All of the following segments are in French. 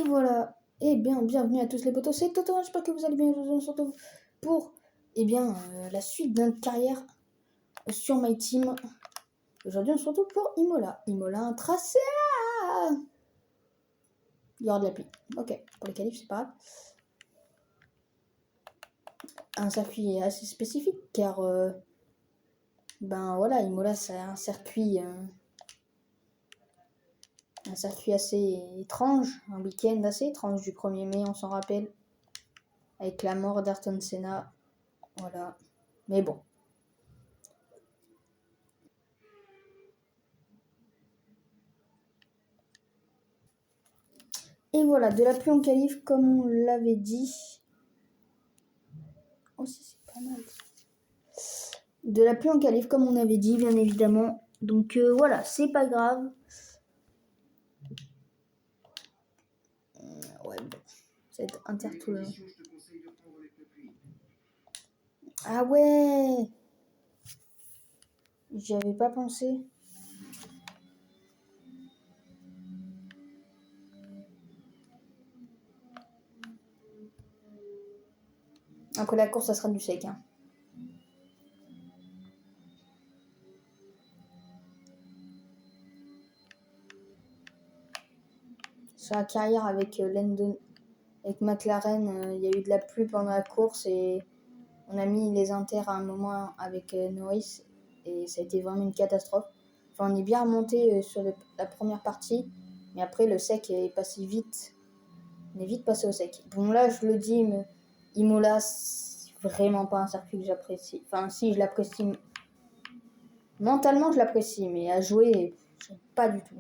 voilà. Eh bien, bienvenue à tous les potos, c'est Toto, j'espère que vous allez bien. On se retrouve pour la suite de notre carrière sur My Team. Aujourd'hui, on se retrouve pour Imola. Imola, un tracé. Il y aura de la pluie. Ok, pour les qualifs, c'est pas grave. Un circuit assez spécifique car, Imola, c'est un circuit assez étrange, un week-end assez étrange du 1er mai, on s'en rappelle, avec la mort d'Ayrton Senna. Voilà. Mais bon. Et voilà, de la pluie en qualif, comme on l'avait dit. Oh, c'est pas mal. De la pluie en qualif, comme on avait dit, bien évidemment. Donc voilà, c'est pas grave. Ouais, bon. Ça va être Inter tout le long. Ah ouais, j'y avais pas pensé. Après la course, ça sera du sec. Hein. Sur la carrière avec Lendon, avec McLaren, il y a eu de la pluie pendant la course et on a mis les inters à un moment avec Norris et ça a été vraiment une catastrophe. Enfin, on est bien remonté sur la première partie, mais après le sec est passé vite. On est vite passé au sec. Bon là, je le dis, mais Imola, c'est vraiment pas un circuit que j'apprécie. Enfin, si, je l'apprécie. Mentalement, je l'apprécie, mais à jouer, pas du tout.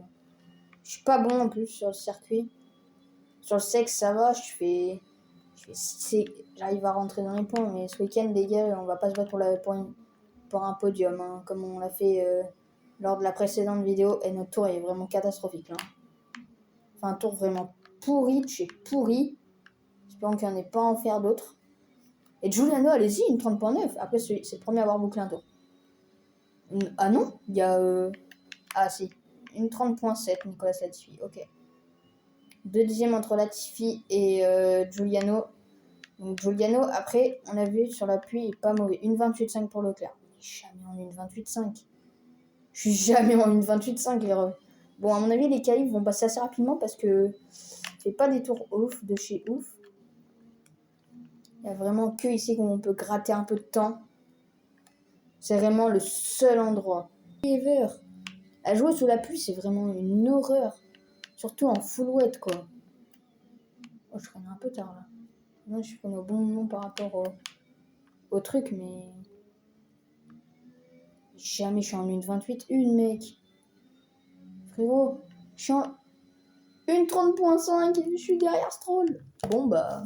Je suis pas bon en plus sur le circuit. Sur le sec, ça va, j'arrive à rentrer dans les points, mais ce week-end, les gars, on va pas se battre pour un podium, hein, comme on l'a fait lors de la précédente vidéo, et notre tour est vraiment catastrophique. Là. Enfin, un tour vraiment pourri de chez pourri. J'espère qu'il n'y en ait pas à en faire d'autres. Et Giuliano, allez-y, une 30.9. Après, c'est le premier à avoir bouclé un tour. Ah non, il y a... Ah si, une 30.7, Nicolas Latifi, ok. Deuxième entre Latifi et Giuliano. Donc Giuliano, après, on a vu sur la pluie, il est pas mauvais. Une 28.5 pour Leclerc. Jamais en une 28.5. Je suis jamais en une 28.5, les refs. Bon, à mon avis, les qualifs vont passer assez rapidement parce que c'est pas des tours ouf de chez ouf. Il y a vraiment que ici qu'on peut gratter un peu de temps. C'est vraiment le seul endroit. Ever. À jouer sous la pluie, c'est vraiment une horreur. Surtout en full wet, quoi. Oh, je freine un peu tard, là. Moi, je freine au bon moment par rapport au truc, mais... Jamais je suis en une 28.1, mec. Frérot, je suis en une 30.5 et je suis derrière Stroll. Bon, bah...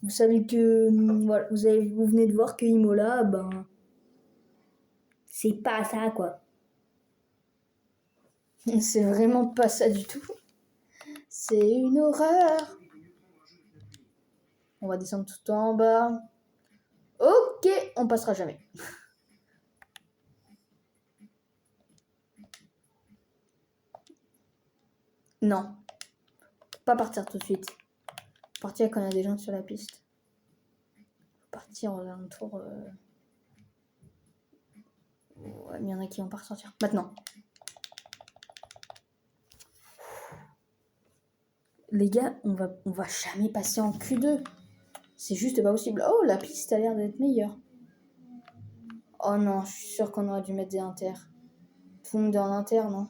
Vous savez que... Voilà, vous venez de voir que Imola, ben... C'est pas ça, quoi. C'est vraiment pas ça du tout. C'est une horreur. On va descendre tout en bas. Ok, on passera jamais. Non. Pas partir tout de suite. Partir quand il y a des gens sur la piste. Partir un tour... Ouais, mais il y en a qui vont pas ressortir. Maintenant. Les gars, on va jamais passer en Q2. C'est juste pas possible. Oh, la piste a l'air d'être meilleure. Oh non, je suis sûre qu'on aurait dû mettre des inters. Tout le monde est en inter, non?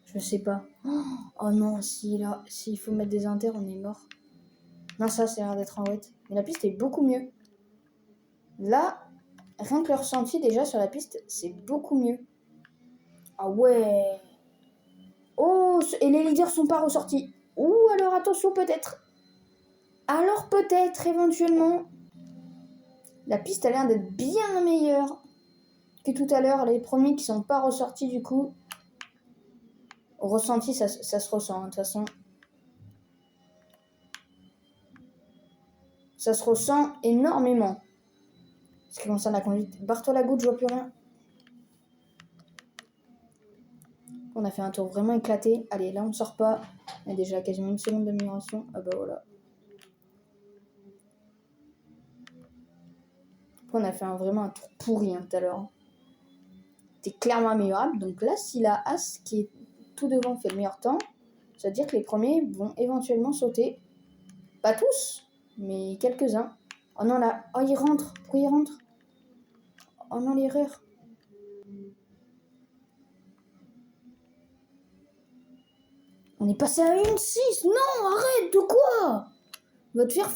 Je sais pas. Oh non, s'il faut mettre des inters, on est mort. Non, ça a l'air d'être en wet. Mais la piste est beaucoup mieux. Là, rien que le ressenti déjà sur la piste, c'est beaucoup mieux. Ah ouais. Oh, et les leaders sont pas ressortis. Ouh, alors attention peut-être. Alors peut-être, éventuellement. La piste a l'air d'être bien meilleure que tout à l'heure. Les premiers qui sont pas ressortis du coup. Au ressenti, ça se ressent, de toute façon. Ça se ressent énormément. Ce qui concerne la conduite. Bartolagou, je vois plus rien. On a fait un tour vraiment éclaté. Allez, là on ne sort pas. Il y a déjà quasiment une seconde d'amélioration. Ah bah voilà. On a fait vraiment un tour pourri tout à l'heure. C'était clairement améliorable. Donc là, si la As qui est tout devant fait le meilleur temps, ça veut dire que les premiers vont éventuellement sauter. Pas tous, mais quelques-uns. Oh non, là. Oh, il rentre. Pourquoi il rentre? Oh non, l'erreur. On est passé à 1-6. Non, arrête, de quoi? Va te faire...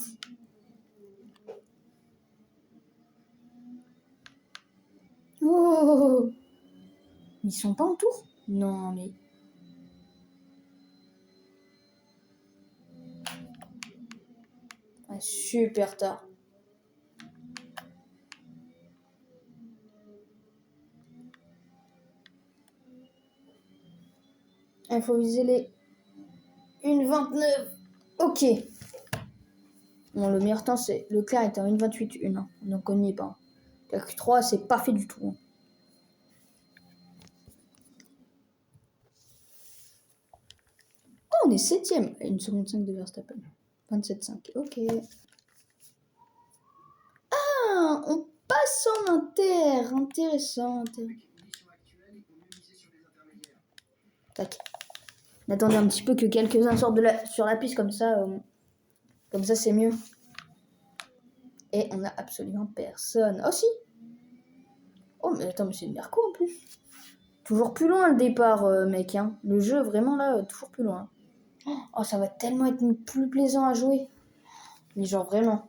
Oh, ils sont pas en tour? Non, mais... Ah, super tard. Il faut viser les 1,29. Ok. Bon, le meilleur temps, c'est... Leclerc est en 1,28,1. Donc on n'y est pas. Calcul 3, c'est pas fait du tout. Oh, on est 7ème. 1 seconde 5 de Verstappen. 27,5. Ok. Ah, on passe en inter. Intéressant. Tac. On attendait un petit peu que quelques-uns sortent sur la piste comme ça. Comme ça, c'est mieux. Et on a absolument personne. Oh si. Oh mais attends, mais c'est une Merco en plus. Toujours plus loin le départ, mec. Hein. Le jeu, vraiment là, toujours plus loin. Oh, ça va tellement être plus plaisant à jouer. Mais genre vraiment.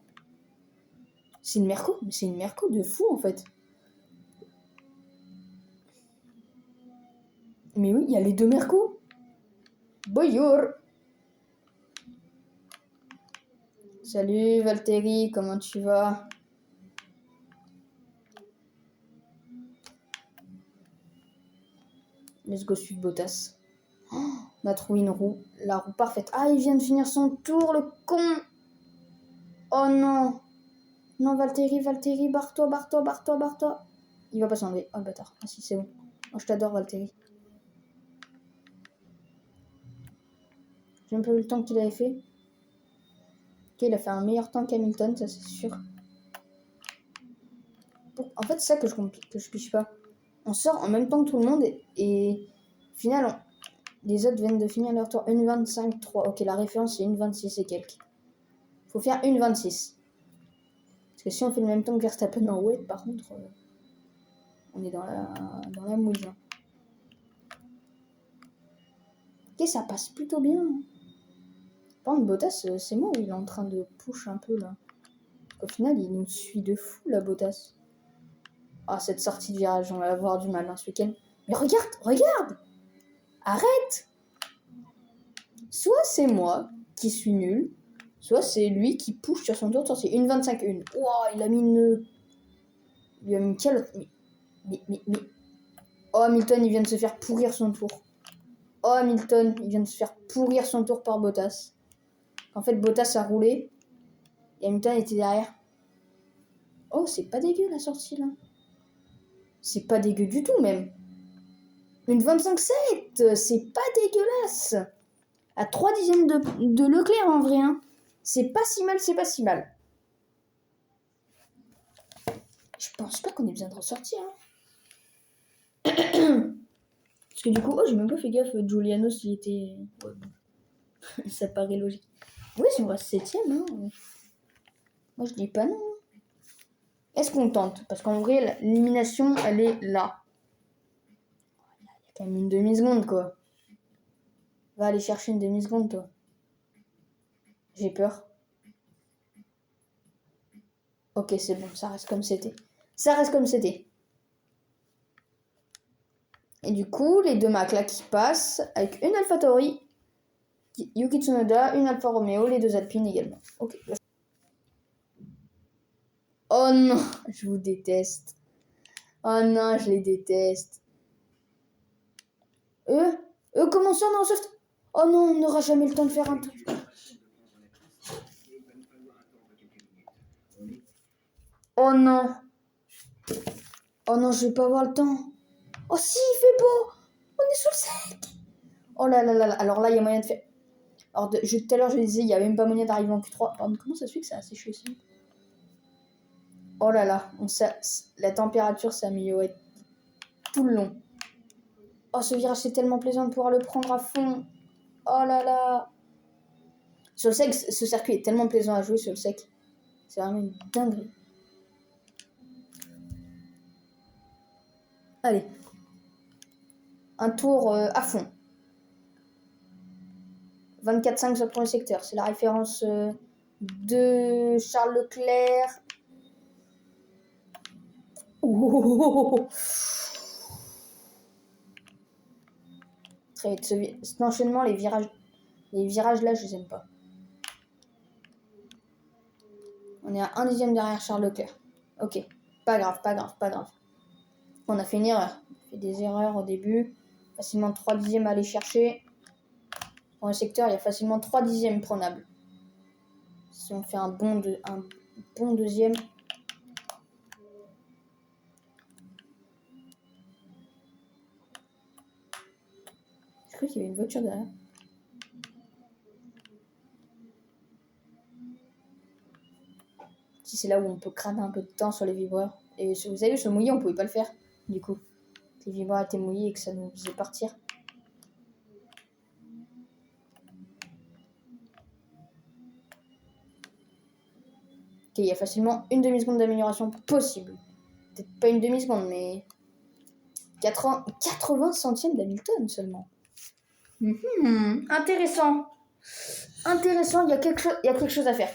C'est une Merco. Mais c'est une Merco de fou en fait. Mais oui, il y a les deux Merco. Bonjour. Salut Valtteri, comment tu vas? Let's go suivre Bottas. Oh, on a trouvé une roue. La roue parfaite. Ah, il vient de finir son tour, le con. Oh non. Non, Valtteri, barre-toi, barre-toi, barre-toi, barre-toi. Il va pas s'enlever. Oh, le bâtard. Ah si, c'est bon. Oh, je t'adore, Valtteri. J'ai un peu vu le temps qu'il avait fait. Ok, il a fait un meilleur temps qu'Hamilton, ça c'est sûr. En fait, c'est ça que je piche pas. On sort en même temps que tout le monde et au final, les autres viennent de finir leur tour 1,25,3. Ok, la référence c'est 1,26 et quelques. Faut faire 1,26. Parce que si on fait le même temps que Verstappen en wet, par contre, on est dans la mouille. Hein. Ok, ça passe plutôt bien. Hein. Par contre, Bottas, c'est moi où il est en train de push un peu là. Au final, il nous suit de fou la Bottas. Ah, cette sortie de virage, on va avoir du mal ce week-end. Mais regarde, regarde! Arrête! Soit c'est moi qui suis nul, soit c'est lui qui push sur son tour de sortie. 1,25,1. Wow, il a mis une... Il a mis une calotte. Mais... Oh, Hamilton, il vient de se faire pourrir son tour. Oh, Hamilton, il vient de se faire pourrir son tour par Bottas. En fait, Bottas a roulé. Et Hamilton était derrière. Oh, c'est pas dégueu la sortie là. C'est pas dégueu du tout même. Une 25,7, c'est pas dégueulasse. À 3 dixièmes de Leclerc en vrai. Hein. C'est pas si mal, c'est pas si mal. Je pense pas qu'on ait besoin de ressortir. Hein. Parce que du coup, oh, j'ai même pas fait gaffe, Giuliano s'il était... Ouais, bon. Ça paraît logique. Oui, si on reste 7ème. Hein. Moi, je dis pas non. Est-ce qu'on tente? Parce qu'en vrai, l'élimination, elle est là. Il y a quand même une demi-seconde, quoi. Va aller chercher une demi-seconde, toi. J'ai peur. Ok, c'est bon, ça reste comme c'était. Ça reste comme c'était. Et du coup, les deux Mac là qui passent, avec une AlphaTauri, Yuki Tsunoda, une Alfa Romeo, les deux Alpines également. Ok. Oh non, je vous déteste. Oh non, je les déteste. Comment ça, on a soft? Oh non, on n'aura jamais le temps de faire un truc. Oh non. Oh non, je vais pas avoir le temps. Oh si, il fait beau. Oh on est sous le sec. Oh là là là là. Alors là, il y a moyen de faire... Alors, tout à l'heure, je disais, il n'y avait même pas moyen d'arriver en Q3. Pardon, comment ça se fait que ça a séché aussi? Oh là là. La température s'est améliorée tout le long. Oh, ce virage, c'est tellement plaisant de pouvoir le prendre à fond. Oh là là. Sur le sec, ce circuit est tellement plaisant à jouer sur le sec. C'est vraiment une dinguerie. Allez. Un tour à fond. 24,5 sur le premier secteur. C'est la référence de Charles Leclerc. Oh. Très vite. Cet enchaînement, les virages là, je les aime pas. On est à 1 dixième derrière Charles Leclerc. Ok, pas grave. On a fait une erreur. On a fait des erreurs au début. Facilement 3 dixièmes à aller chercher. Dans le secteur, il y a facilement 3 dixièmes prenables. Si on fait un bon deuxième. Je crois qu'il y avait une voiture derrière. Si c'est là où on peut cramer un peu de temps sur les vibreurs. Et vous avez vu, sur le mouillé, on pouvait pas le faire. Du coup, les vibreurs étaient mouillés et que ça nous faisait partir. Ok, il y a facilement une demi-seconde d'amélioration possible. Peut-être pas une demi-seconde, mais 80 centièmes d'Hamilton seulement. Intéressant. Il y a quelque chose à faire.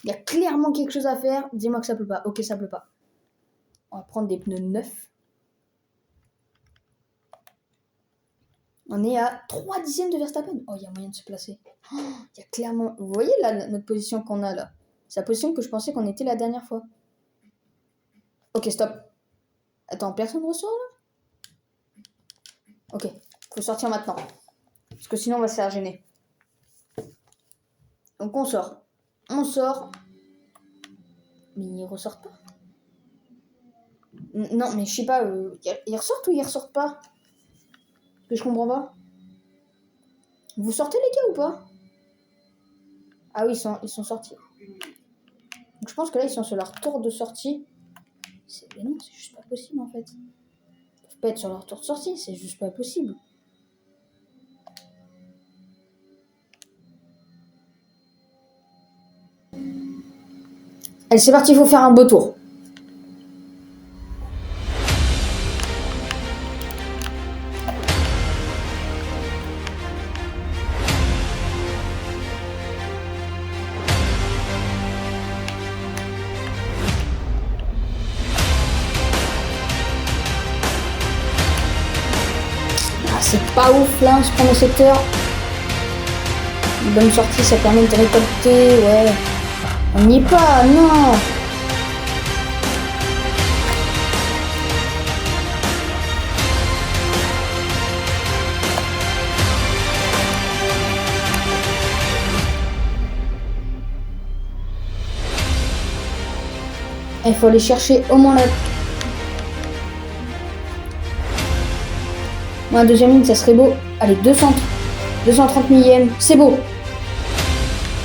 Il y a clairement quelque chose à faire. Dis-moi que ça pleut pas. Ok, ça pleut pas. On va prendre des pneus neufs. On est à 3 dixièmes de Verstappen. Oh, il y a moyen de se placer. Il y a clairement... Vous voyez là, notre position qu'on a là? C'est la position que je pensais qu'on était la dernière fois. Ok, stop. Attends, personne ressort là? Ok, faut sortir maintenant. Parce que sinon on va se faire gêner. Donc on sort. Mais ils ressortent pas. Non, mais je sais pas, ils ressortent ou ils ressortent pas? Parce que je comprends pas. Vous sortez les gars ou pas? Ah oui, ils sont sortis. Donc je pense que là ils sont sur leur tour de sortie. Mais non, c'est juste pas possible en fait. Ils peuvent pas être sur leur tour de sortie, c'est juste pas possible. Allez, c'est parti, il faut faire un beau tour. C'est pas ouf là, on se prend le secteur. Une bonne sortie, ça permet de récolter, ouais. On n'y est pas, non. Il faut aller chercher au moins la... Moi, deuxième ligne, ça serait beau. Allez, 230 millièmes, c'est beau.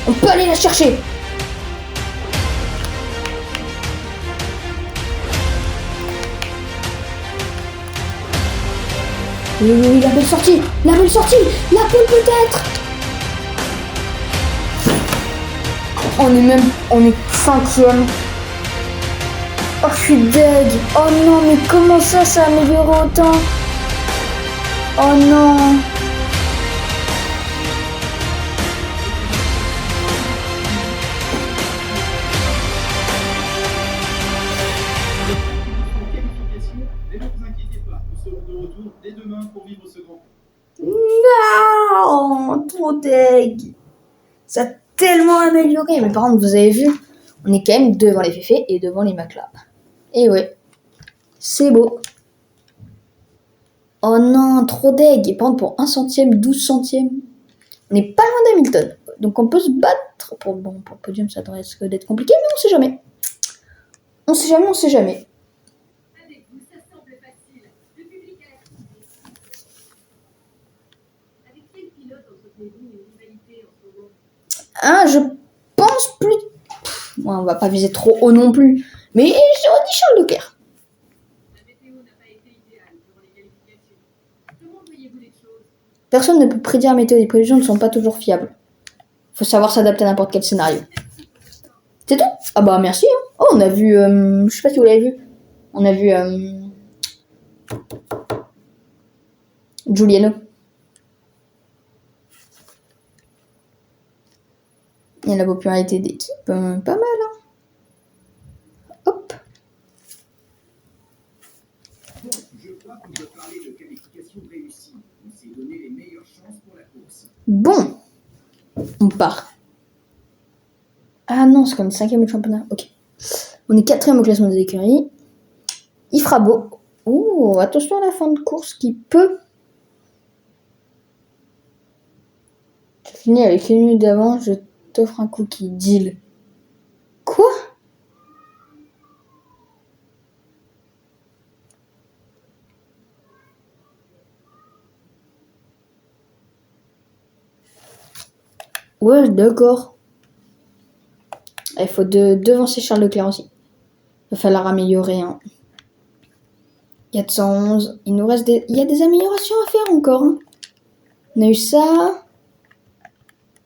On peut aller la chercher. Oui, la belle sortie. La pole peut-être. On est 5e. Oh, je suis deg. Oh non, mais comment ça a amélioré autant? Oh non. Mais ne vous inquiétez pas, nous serons de retour dès demain pour vivre ce grand. Non, trop deg. Ça a tellement amélioré. Mais par contre, vous avez vu, on est quand même devant les Féfés et devant les McLaren. Et ouais, c'est beau. Oh non, trop deg. Et par contre, pour 1 centième, 12 centièmes, on n'est pas loin d'Hamilton. Donc on peut se battre. Pour le podium, ça risque d'être compliqué, mais on sait jamais. On sait jamais. Hein, je pense plus... Ouais, on va pas viser trop haut non plus. Mais j'aurais dit Charles Leclerc. Personne ne peut prédire la météo, les prévisions ne sont pas toujours fiables. Faut savoir s'adapter à n'importe quel scénario. C'est tout? Ah bah merci. Hein. Oh, on a vu... je sais pas si vous l'avez vu. On a vu... Giuliano. Il y a la popularité d'équipe, pas mal. Hein. Hop. Je crois qu'on peut parler de qualification réussie. On s'est donné les meilleures chances pour la course. Bon. On part. Ah non, c'est comme le 5e au championnat. Ok. On est 4e au classement des écuries. Il fera beau. Oh, attention à la fin de course qui peut... Tu finis avec une minute d'avance, je t'offre un cookie. Deal. Quoi? Ouais, d'accord. Il faut devancer Charles Leclerc aussi. Il va falloir améliorer. Hein. 411. Il nous reste il y a des améliorations à faire encore. Hein. On a eu ça.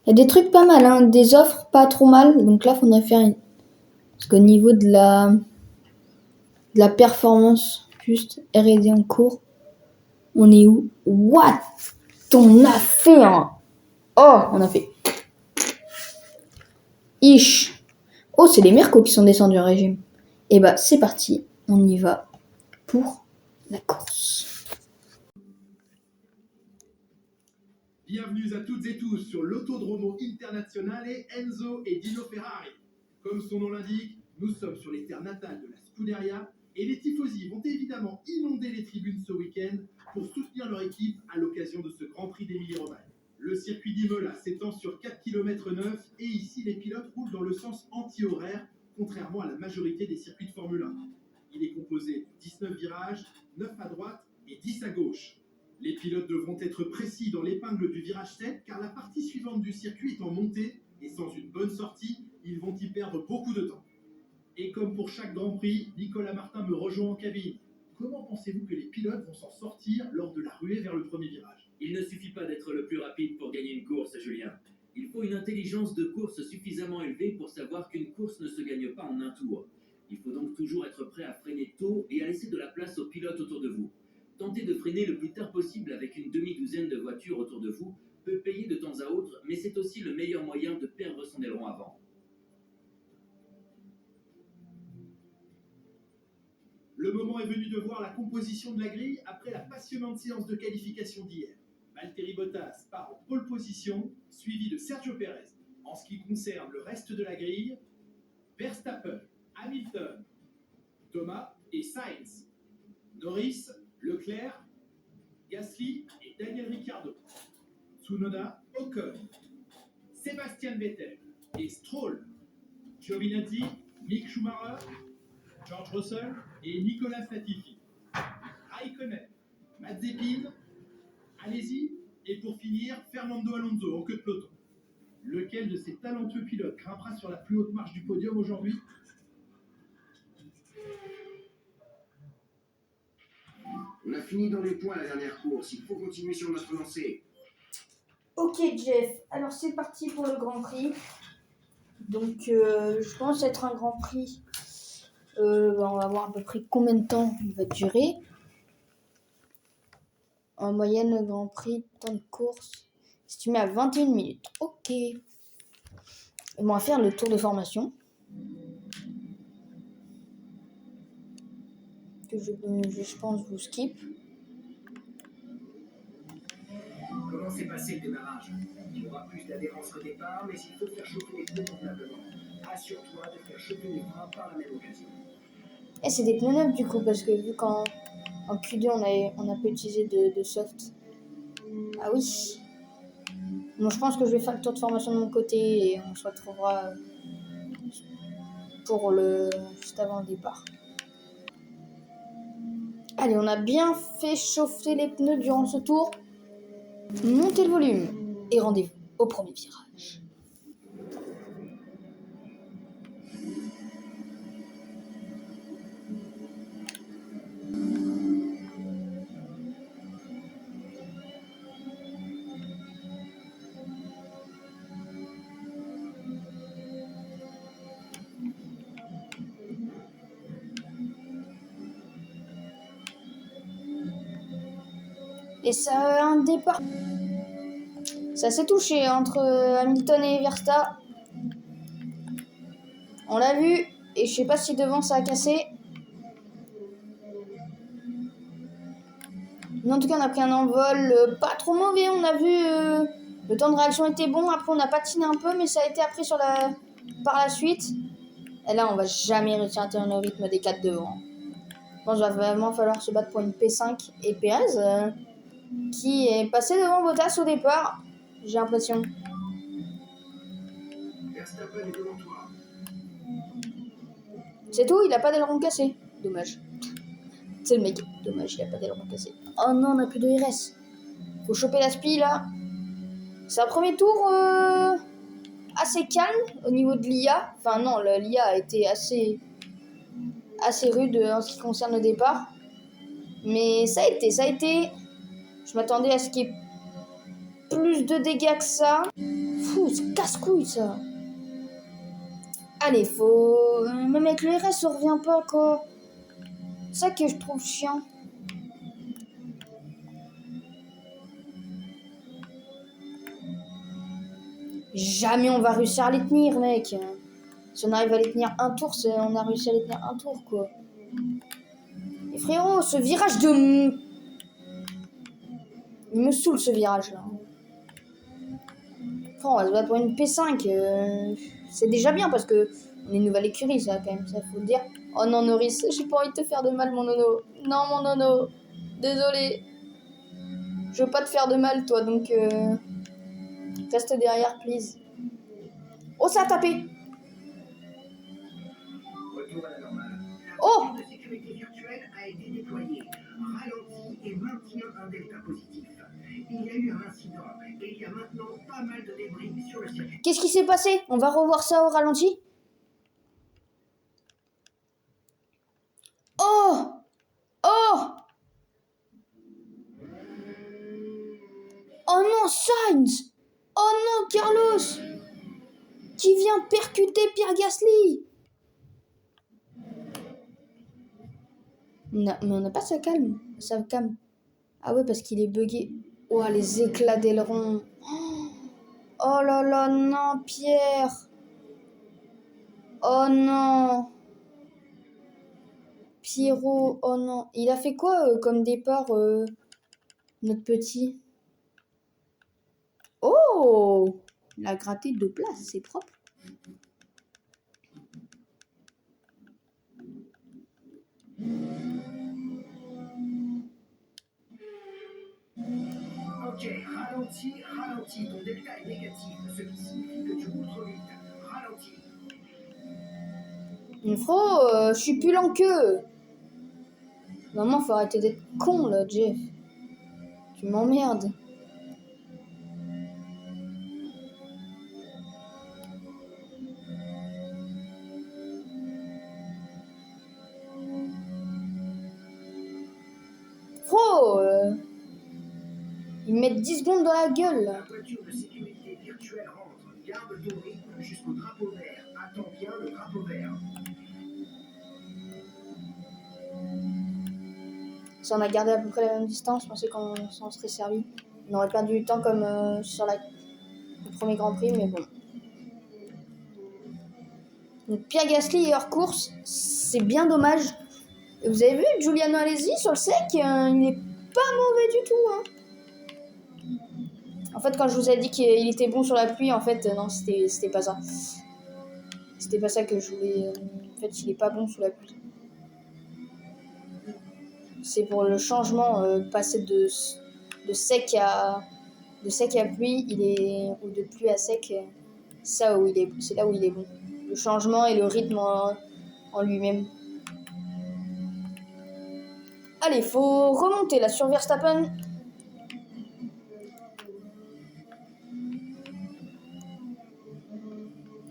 Il y a des trucs pas mal. Hein. Des offres pas trop mal. Donc là, il faudrait faire une... Parce qu'au niveau de la performance, juste R&D en cours, on est où? What? On a fait un... Oh, on a fait... Ish. Oh, c'est les Mercos qui sont descendus en régime. Et bah, c'est parti. On y va pour la course. Bienvenue à toutes et tous sur l'Autodromo Internazionale Enzo et Dino Ferrari. Comme son nom l'indique, nous sommes sur les terres natales de la Scuderia et les tifosi vont évidemment inonder les tribunes ce week-end pour soutenir leur équipe à l'occasion de ce Grand Prix d'Émilie-Romagne. Le circuit d'Imola s'étend sur 4 km 9 et ici les pilotes roulent dans le sens anti-horaire, contrairement à la majorité des circuits de Formule 1. Il est composé de 19 virages, 9 à droite et 10 à gauche. Les pilotes devront être précis dans l'épingle du virage 7 car la partie suivante du circuit est en montée et sans une bonne sortie, ils vont y perdre beaucoup de temps. Et comme pour chaque Grand Prix, Nicolas Martin me rejoint en cabine. Comment pensez-vous que les pilotes vont s'en sortir lors de la ruée vers le premier virage? Il ne suffit pas d'être le plus rapide pour gagner une course, Julien. Il faut une intelligence de course suffisamment élevée pour savoir qu'une course ne se gagne pas en un tour. Il faut donc toujours être prêt à freiner tôt et à laisser de la place aux pilotes autour de vous. Tenter de freiner le plus tard possible avec une demi-douzaine de voitures autour de vous peut payer de temps à autre, mais c'est aussi le meilleur moyen de perdre son aileron avant. Le moment est venu de voir la composition de la grille après la passionnante séance de qualification d'hier. Valtteri Bottas part en pole position, suivi de Sergio Pérez. En ce qui concerne le reste de la grille, Verstappen, Hamilton, Thomas et Sainz, Norris, Leclerc, Gasly et Daniel Ricciardo, Tsunoda, Ocon, Sébastien Vettel et Stroll, Giovinazzi, Mick Schumacher, George Russell et Nicolas Latifi, Raikkonen, Mazepin, Alesi et pour finir Fernando Alonso en queue de peloton. Lequel de ces talentueux pilotes grimpera sur la plus haute marche du podium aujourd'hui? On a fini dans les points la dernière course, il faut continuer sur notre lancée. Ok Jeff, alors c'est parti pour le Grand Prix. Donc je pense être un Grand Prix. On va voir à peu près combien de temps il va durer. En moyenne, le Grand Prix, temps de course, estimé à 21 minutes. Ok. Et bon, on va faire le tour de formation. Que je pense vous skip. Comment s'est passé le démarrage? Il y aura plus d'adhérence qu'au départ, mais il faut faire chauffer les pneus convenablement. Assure-toi de faire chauffer les freins par la même occasion. Et c'est des pneus neufs du coup, parce que vu qu'en Q2 on a pas utilisé de soft. Ah oui. Bon, je pense que je vais faire le tour de formation de mon côté et on se retrouvera pour juste avant le départ. Allez, on a bien fait chauffer les pneus durant ce tour. Montez le volume. et rendez-vous au premier virage. Et ça a un départ. Ça s'est touché entre Hamilton et Verstappen. On l'a vu. Et je sais pas si devant ça a cassé. Mais en tout cas, on a pris un envol pas trop mauvais. On a vu le temps de réaction était bon. Après, on a patiné un peu, mais ça a été après par la suite. Et là, on va jamais réussir à tenir le rythme des 4 devant. Je pense qu'il va vraiment falloir se battre pour une P5 et Pérez, qui est passé devant Bottas au départ, j'ai l'impression. Verstappen est devant toi. C'est tout, il a pas d'aileron cassé. Dommage. C'est le mec. Dommage, il a pas d'aileron cassé. Oh non, on a plus de RS. Faut choper la spi là. C'est un premier tour assez calme au niveau de l'IA. Enfin non, l'IA a été assez rude en ce qui concerne le départ. Mais ça a été. Je m'attendais à ce qu'il y ait plus de dégâts que ça. Fou, c'est casse-couille ça. Allez, faut... Même avec le RS, ça revient pas quoi. C'est ça que je trouve chiant. Jamais on va réussir à les tenir, mec. Si on arrive à les tenir un tour, on a réussi à les tenir un tour, quoi. Et frérot, ce virage de... Il me saoule, ce virage-là. Enfin, on va se battre pour une P5. C'est déjà bien, parce que on est une nouvelle écurie, ça, quand même. Ça, faut le dire. Oh non, Norris, j'ai pas envie de te faire de mal, mon nono. Non, mon nono. Désolé. Je veux pas te faire de mal, toi, donc... Reste derrière, please. Oh, ça a tapé. Retour à la normale. Oh! La sécurité virtuelle a été déployée. Ralenti et maintient un delta positif. Il y a eu un incident et il y a maintenant pas mal de débris sur le circuit. Qu'est-ce qui s'est passé? On va revoir ça au ralenti. Oh! Oh! Oh non, Sainz! Oh non, Carlos! Qui vient percuter Pierre Gasly! Non, mais on n'a pas sa calme. Sa cam. Ah ouais, parce qu'il est bugué. Oh, les éclats d'aileron. Oh là là, non, Pierre! Oh non! Pierrot, oh non. Il a fait quoi comme départ, notre petit? Oh! Il a gratté 2 places, c'est propre. Ok, ralenti. Ton delta est négatif, ce qui signifie que tu roules trop vite. Ralenti. Frérot, je suis plus lent qu'eux. Maman, faut arrêter d'être con, là, Jeff. Tu m'emmerdes. Frérot, ils me mettent 10 secondes dans la gueule, là. La voiture de sécurité virtuelle rentre. Garde ton rythme jusqu'au drapeau vert. Attends bien le drapeau vert. Si on a gardé à peu près la même distance, je pensais qu'on s'en serait servi. On aurait perdu du temps comme sur le premier Grand Prix, mais bon. Donc Pierre Gasly est hors course, c'est bien dommage. Et vous avez vu Giuliano Alesi sur le sec, il n'est pas mauvais du tout. Hein. En fait, quand je vous ai dit qu'il était bon sur la pluie, en fait, non, c'était pas ça. C'était pas ça que je voulais. En fait, il est pas bon sous la pluie. C'est pour le changement, passer de sec à pluie, ou de pluie à sec, c'est là où il est bon. Le changement et le rythme en lui-même. Allez, faut remonter là sur Verstappen.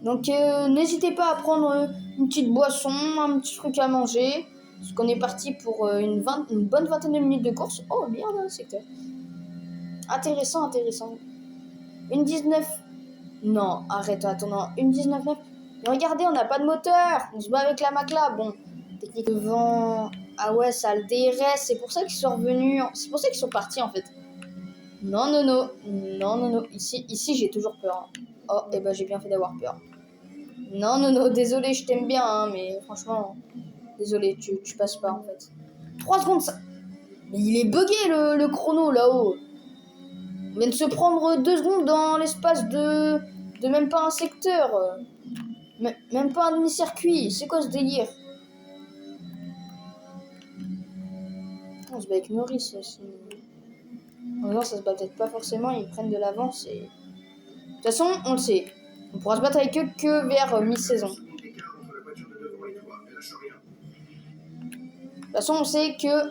Donc n'hésitez pas à prendre une petite boisson, un petit truc à manger. Parce qu'on est parti pour une bonne vingtaine de minutes de course. Oh merde, un secteur. Intéressant. Une 19. Non, arrête, attends, une 19-9. Mais regardez, on n'a pas de moteur. On se bat avec la Macla. Bon, technique de vent. Ah ouais, ça a le DRS. C'est pour ça qu'ils sont revenus. C'est pour ça qu'ils sont partis en fait. Non. Ici j'ai toujours peur. Oh, et ben j'ai bien fait d'avoir peur. Non. Désolé, je t'aime bien, hein, mais franchement, désolé, tu passes pas en fait. 3 secondes, ça. Mais il est bugué le chrono là-haut. On vient de se prendre 2 secondes dans l'espace de même pas un secteur. Même pas un demi-circuit. C'est quoi ce délire? On se bat avec Norris aussi. Non, ça se bat peut-être pas forcément. Ils prennent de l'avance et... De toute façon, on le sait. On pourra se battre avec eux que vers mi-saison. De toute façon, on sait que...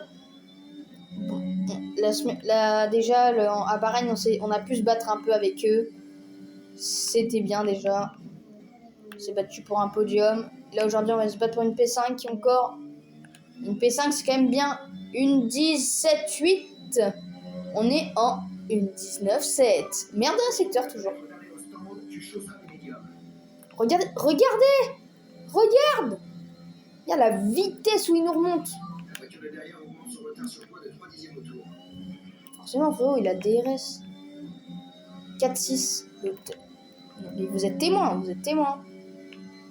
à Bahreïn, on a pu se battre un peu avec eux. C'était bien déjà. On s'est battu pour un podium. Là, aujourd'hui, on va se battre pour une P5 qui encore... Une P5, c'est quand même bien une 17-8. On est en une 19-7. Merde, un secteur toujours. Regarde. Regarde. Il y a la vitesse où il nous remonte. Forcément, frérot, il a DRS. 4-6. Mais vous êtes témoin. Il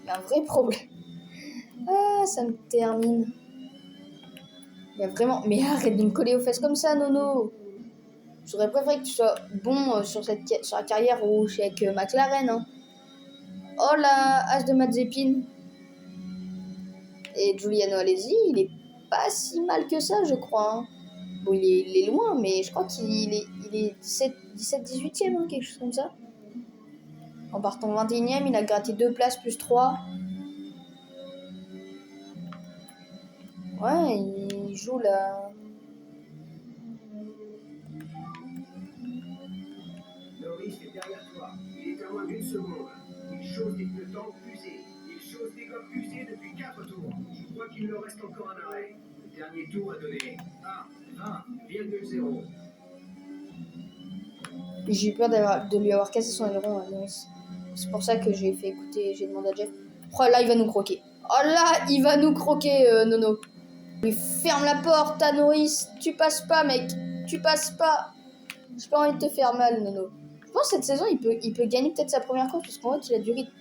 y a un vrai problème. Ah, ça me termine. Il y a vraiment... Mais arrête de me coller aux fesses comme ça, Nono. J'aurais préféré que tu sois bon sur la carrière où je suis avec McLaren. Hein. Oh la As de Mazepin. Et Giuliano Alesi, il est pas si mal que ça, je crois. Hein. Bon, il est loin, mais je crois qu'il est 17-18e, hein, quelque chose comme ça. En partant 21e, il a gratté 2 places plus 3. Ouais, il joue la... Norris est derrière toi. Il est à moins d'une seconde. Il chauffe des pneus temps usés. Il chauffe des gommes usées depuis 4 tours. Je crois qu'il leur reste encore un arrêt. Le dernier tour a donné 1,20,0. J'ai eu peur de lui avoir cassé son aileron à Norris. C'est pour ça que j'ai demandé à Jeff. Oh là, il va nous croquer. Nono. Lui ferme la porte à Norris. Tu passes pas, mec. Tu passes pas. J'ai pas envie de te faire mal, Nono. Je pense que cette saison, il peut gagner peut-être sa première course parce qu'en fait, il a du rythme.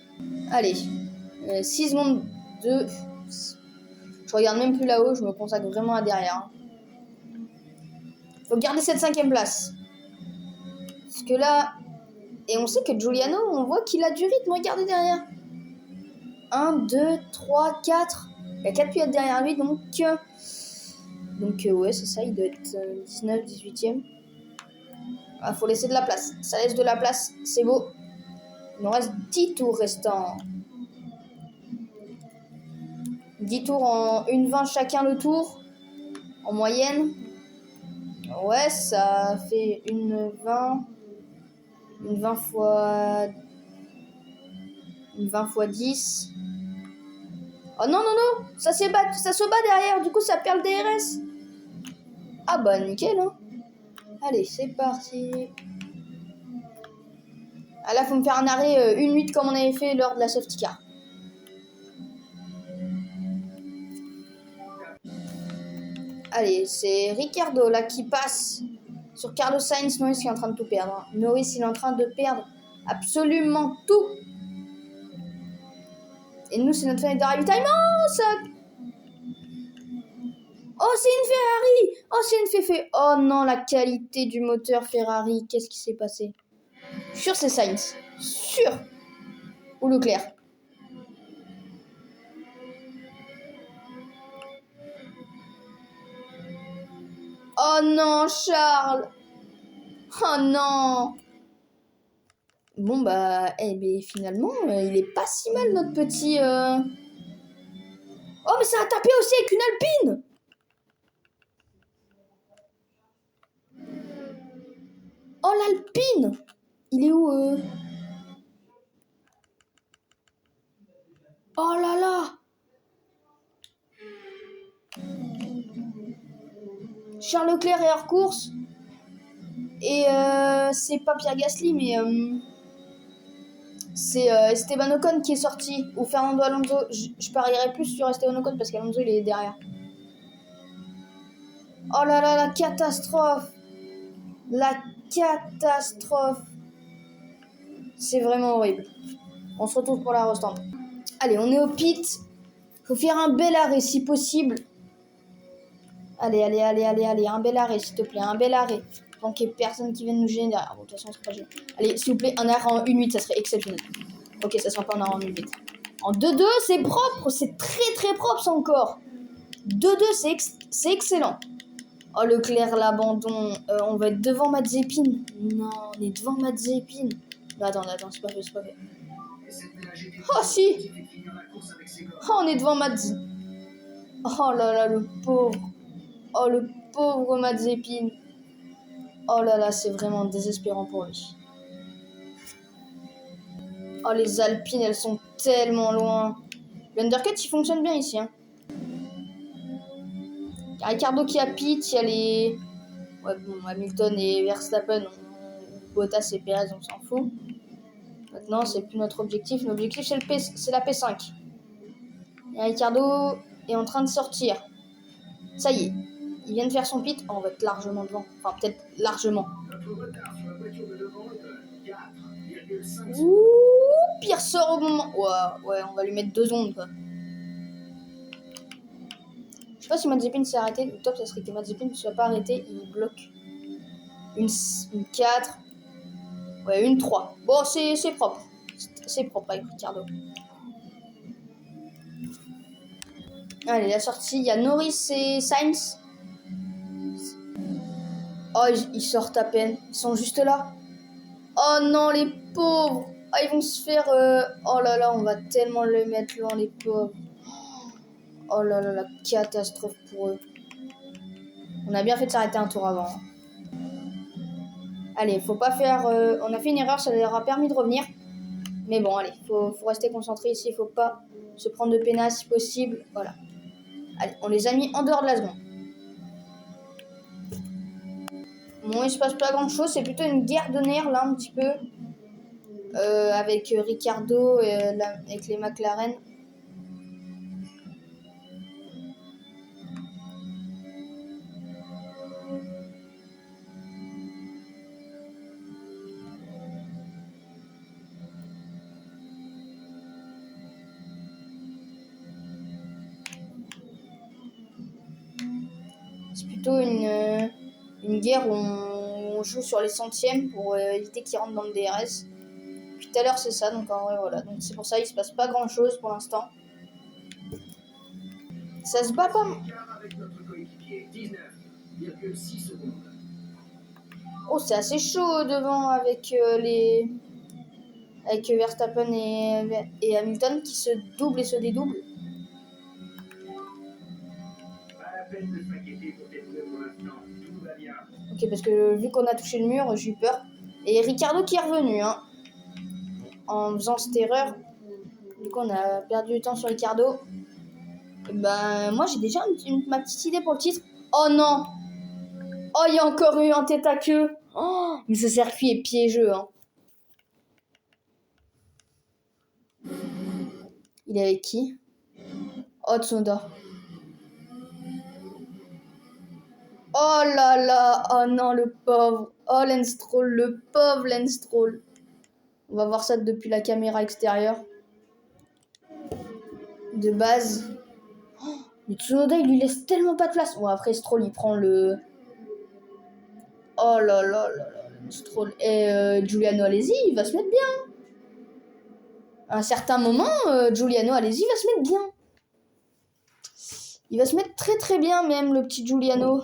Allez. 6 secondes de... Je regarde même plus là-haut. Je me consacre vraiment à derrière. Faut garder cette 5e place. Parce que là... Et on sait que Giuliano, on voit qu'il a du rythme. Regardez derrière. 1, 2, 3, 4. Il y a 4 pilotes derrière lui, donc ouais, c'est ça, il doit être 19, 18e. Ah, faut laisser de la place. Ça laisse de la place, c'est beau. Il nous reste 10 tours restants. 10 tours en 1,20 chacun le tour. En moyenne. Ouais, ça fait une 20 fois 10. Oh non, ça se bat derrière, du coup ça perd le DRS. Ah bah nickel, hein. Allez, c'est parti. Ah là, faut me faire un arrêt 1-8 comme on avait fait lors de la safety car. Allez, c'est Ricciardo là qui passe sur Carlos Sainz. Norris qui est en train de tout perdre. Norris, il est en train de perdre absolument tout. Et nous, c'est notre fenêtre de ravitaillement. Ça... Oh, c'est une Ferrari. Oh, c'est une Féfé. Oh non, la qualité du moteur Ferrari. Qu'est-ce qui s'est passé? Sûr, c'est Sainz. Sûr. Ou Leclerc. Oh non, Charles. Oh non. Bon, bah, finalement, il est pas si mal, notre petit... Oh, mais ça a tapé aussi avec une Alpine. Oh, l'Alpine. Il est où Oh là là! Charles Leclerc est hors course. Et c'est pas Pierre Gasly, mais c'est Esteban Ocon qui est sorti. Ou Fernando Alonso. Je parierais plus sur Esteban Ocon parce qu'Alonso il est derrière. Oh là là, la catastrophe! La catastrophe! C'est vraiment horrible. On se retrouve pour la restante. Allez, on est au pit. Faut faire un bel arrêt si possible. Allez, un bel arrêt s'il te plaît, un bel arrêt. Tant qu'il n'y ait personne qui vienne nous gêner derrière. Bon, de toute façon, c'est pas gênant. Allez, s'il vous plaît, un arrêt en 1-8, ça serait exceptionnel. Ok, ça sera pas un arrêt en 1-8. En 2-2, c'est propre, c'est très très propre ça encore. 2-2, c'est excellent. Oh, Leclerc, l'abandon. On va être devant Mazepin. Non, on est devant Mazepin. Non, attends, c'est pas fait. Oh si. Oh, on est devant Maz. Oh là là, le pauvre. Oh, le pauvre Mazepin. Oh là là, c'est vraiment désespérant pour lui. Oh, les Alpines, elles sont tellement loin. L'undercut, il fonctionne bien ici. Hein. Il y a Ricardo qui a pit, il y a les... Ouais, bon, Hamilton et Verstappen, Bottas et Perez, on s'en fout. Maintenant, c'est plus notre objectif. L'objectif, c'est la P5. Et Ricardo est en train de sortir. Ça y est. Il vient de faire son pit. Oh, on va être largement devant. Enfin, peut-être largement. Ouh, Pierre sort au moment... Ouais, on va lui mettre 2 secondes, quoi. Je sais pas si Mazepin s'est arrêté. Le top, ça serait que Mazepin ne soit pas arrêté. Il bloque. Une 4. Ouais, une 3. Bon, c'est propre. C'est propre avec Ricardo. Allez, la sortie. Il y a Norris et Sainz. Oh, ils sortent à peine. Ils sont juste là. Oh non, les pauvres. Ah, ils vont se faire... Oh là là, on va tellement les mettre loin, les pauvres. Oh là là, la catastrophe pour eux. On a bien fait de s'arrêter un tour avant. Allez, faut pas faire... on a fait une erreur, ça leur a permis de revenir. Mais bon, allez, faut rester concentré ici. Faut pas se prendre de pénas si possible. Voilà. Allez, on les a mis en dehors de la seconde. Bon, il se passe pas grand chose. C'est plutôt une guerre de nerfs, là, un petit peu. Avec Ricardo et avec les McLaren. C'est plutôt une guerre où on joue sur les centièmes pour éviter qu'ils rentrent dans le DRS. Puis tout à l'heure c'est ça, donc en vrai voilà. Donc c'est pour ça il se passe pas grand chose pour l'instant. Ça se bat pas. Oh, c'est assez chaud devant avec avec Verstappen et Hamilton qui se doublent et se dédoublent. Ok, parce que vu qu'on a touché le mur, j'ai eu peur. Et Ricardo qui est revenu, hein, en faisant cette erreur. Du coup, on a perdu du temps sur Ricardo. Et ben, moi, j'ai déjà ma petite idée pour le titre. Oh non! Oh, il y a encore eu un tête à queue. Oh, mais ce circuit est piégeux, hein. Il est avec qui? Oh, Tsunoda. Oh là là! Oh non, le pauvre. Oh, Lance Stroll, le pauvre Lance Stroll. On va voir ça depuis la caméra extérieure. De base. Oh, mais Tsunoda, il lui laisse tellement pas de place. Bon, après, Stroll, il prend le... Oh là là là là. Stroll. Et Giuliano Alesi, il va se mettre bien. À un certain moment, Giuliano Alesi va se mettre bien. Il va se mettre très très bien, même, le petit Giuliano.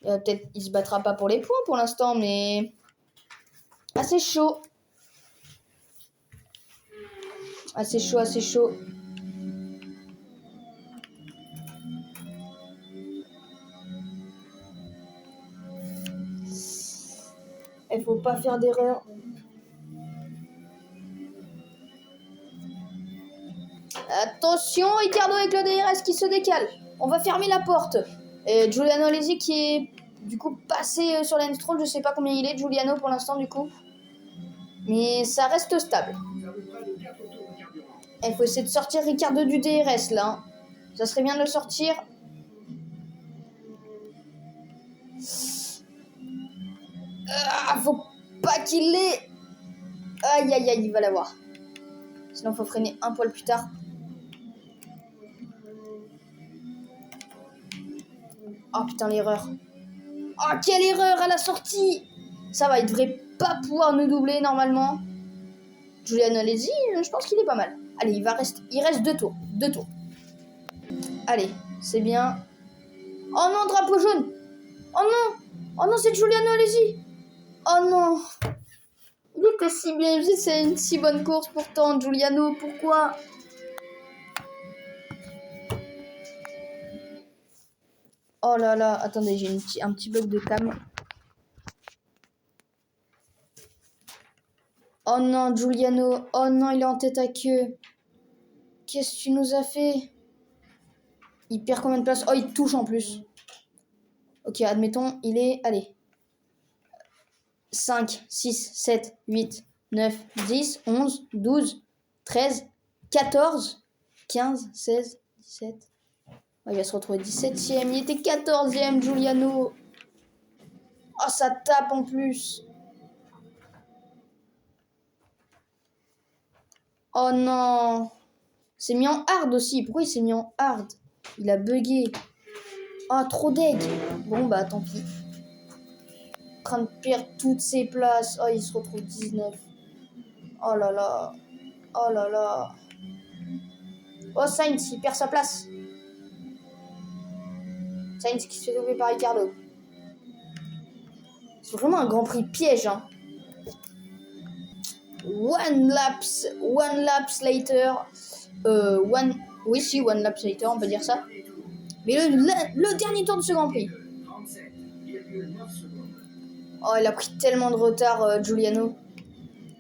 Peut-être il se battra pas pour les points pour l'instant, mais... Assez chaud. Assez chaud, assez chaud. Il faut pas faire d'erreur. Attention, Ricciardo avec le DRS qui se décale. On va fermer la porte. Et Giuliano Alesi qui est du coup passé sur Lance Stroll. Je sais pas combien il est, Giuliano, pour l'instant, du coup. Mais ça reste stable. Il faut essayer de sortir Ricciardo du DRS, là. Ça serait bien de le sortir. Faut pas qu'il l'ait. Aïe, aïe, aïe, il va l'avoir. Sinon, faut freiner un poil plus tard. Oh putain, l'erreur. Oh, quelle erreur à la sortie. Ça va, il devrait pas pouvoir nous doubler normalement. Giuliano Alesi, je pense qu'il est pas mal. Allez, il reste 2 tours. 2 tours. Allez, c'est bien. Oh non, drapeau jaune. Oh non. Oh non, c'est Giuliano Alesi. Oh non. Il était si bien, c'est une si bonne course pourtant, Giuliano, pourquoi? Oh là là, attendez, j'ai un petit bug de cam. Oh non, Giuliano. Oh non, il est en tête à queue. Qu'est-ce que tu nous as fait? Il perd combien de place? Oh, il touche en plus. Ok, admettons, il est... Allez. 5, 6, 7, 8, 9, 10, 11, 12, 13, 14, 15, 16, 17... Oh, il va se retrouver 17ème. Il était 14ème, Giuliano. Oh, ça tape en plus. Oh non. C'est mis en hard aussi. Pourquoi il s'est mis en hard? Il a bugué. Oh, trop deg. Bon, bah, tant pis. En train de perdre toutes ses places. Oh, il se retrouve 19. Oh là là. Oh là là. Oh, Sainz, il perd sa place. Sainz qui se fait doubler par Ricciardo. C'est vraiment un grand prix piège, hein. One laps later. One laps later, on peut dire ça. Mais le dernier tour de ce Grand Prix. Oh, il a pris tellement de retard, Giuliano.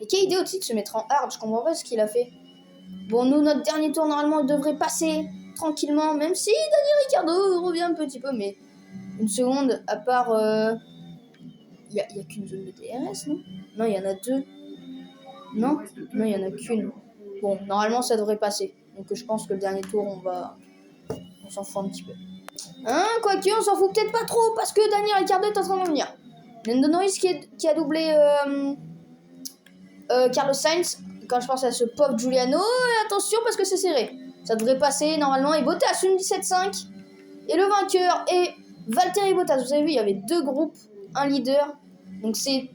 Et quelle idée aussi de se mettre en hard, je comprends pas ce qu'il a fait. Bon, nous, notre dernier tour, normalement, il devrait passer tranquillement, même si Daniel Ricciardo revient un petit peu, mais une seconde, à part... Il y a qu'une zone de DRS, non? Non, il y en a 2. Non, il y en a qu'une. Bon, normalement, ça devrait passer. Donc, je pense que le dernier tour, on s'en fout un petit peu. Hein, quoique, on s'en fout peut-être pas trop, parce que Daniel Ricciardo est en train de venir. Lando Norris qui a doublé Carlos Sainz. Quand je pense à ce pauvre Giuliano, attention, parce que c'est serré. Ça devrait passer, normalement, et Bottas, une 17.5. Et le vainqueur est Valtteri Bottas. Vous avez vu, il y avait 2 groupes, un leader. Donc, c'est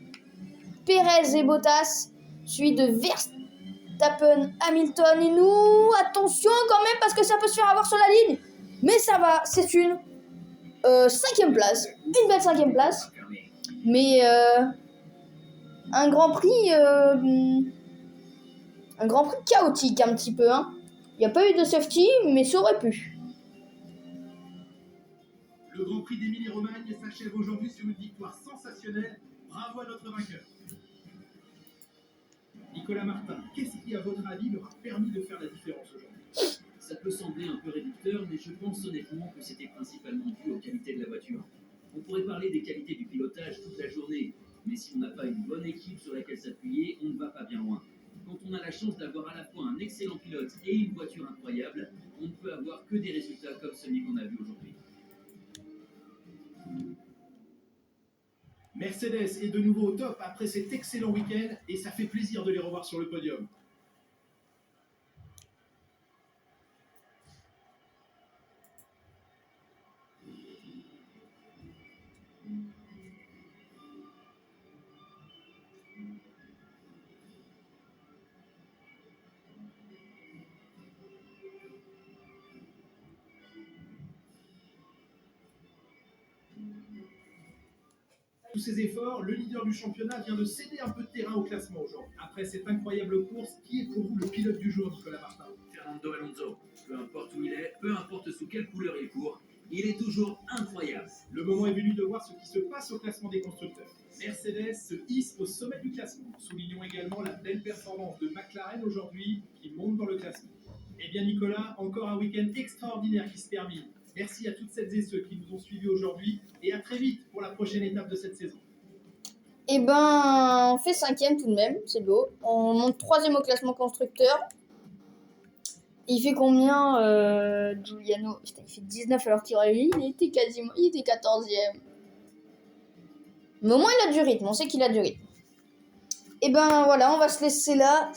Perez et Bottas, suivi de Verstappen, Hamilton et nous. Attention quand même parce que ça peut se faire avoir sur la ligne. Mais ça va, c'est une 5ème place. Une belle 5ème place. Mais un Grand Prix chaotique un petit peu. Hein. Il n'y a pas eu de safety, mais ça aurait pu. Le Grand Prix d'Émilie-Romagne s'achève aujourd'hui sur une victoire sensationnelle. Bravo à notre vainqueur. Nicolas Martin, qu'est-ce qui, à votre avis, leur a permis de faire la différence aujourd'hui? Ça peut sembler un peu réducteur, mais je pense honnêtement que c'était principalement dû aux qualités de la voiture. On pourrait parler des qualités du pilotage toute la journée, mais si on n'a pas une bonne équipe sur laquelle s'appuyer, on ne va pas bien loin. Quand on a la chance d'avoir à la fois un excellent pilote et une voiture incroyable, on ne peut avoir que des résultats comme celui qu'on a vu aujourd'hui. Mercedes est de nouveau au top après cet excellent week-end et ça fait plaisir de les revoir sur le podium. Tous ces efforts, le leader du championnat vient de céder un peu de terrain au classement aujourd'hui. Après cette incroyable course, qui est pour vous le pilote du jour, Nicolas Martin? Fernando Alonso, peu importe où il est, peu importe sous quelle couleur il court, il est toujours incroyable. Le moment est venu de voir ce qui se passe au classement des constructeurs. Mercedes se hisse au sommet du classement. Soulignons également la belle performance de McLaren aujourd'hui qui monte dans le classement. Eh bien Nicolas, encore un week-end extraordinaire qui se termine. Merci à toutes celles et ceux qui nous ont suivis aujourd'hui et à très vite pour la prochaine étape de cette saison. Eh ben, on fait 5e tout de même, c'est beau. On monte 3e au classement constructeur. Il fait combien, Giuliano? Putain, il fait 19 alors qu'il était 14e. Mais au moins il a du rythme, on sait qu'il a du rythme. Et ben voilà, on va se laisser là.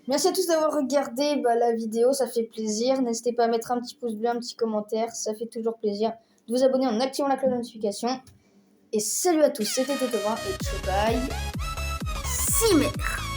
Merci à tous d'avoir regardé la vidéo, ça fait plaisir. N'hésitez pas à mettre un petit pouce bleu, un petit commentaire, ça fait toujours plaisir. De vous abonner en activant la cloche de notification. Et salut à tous, c'était Toto et ciao bye. 6 mètres.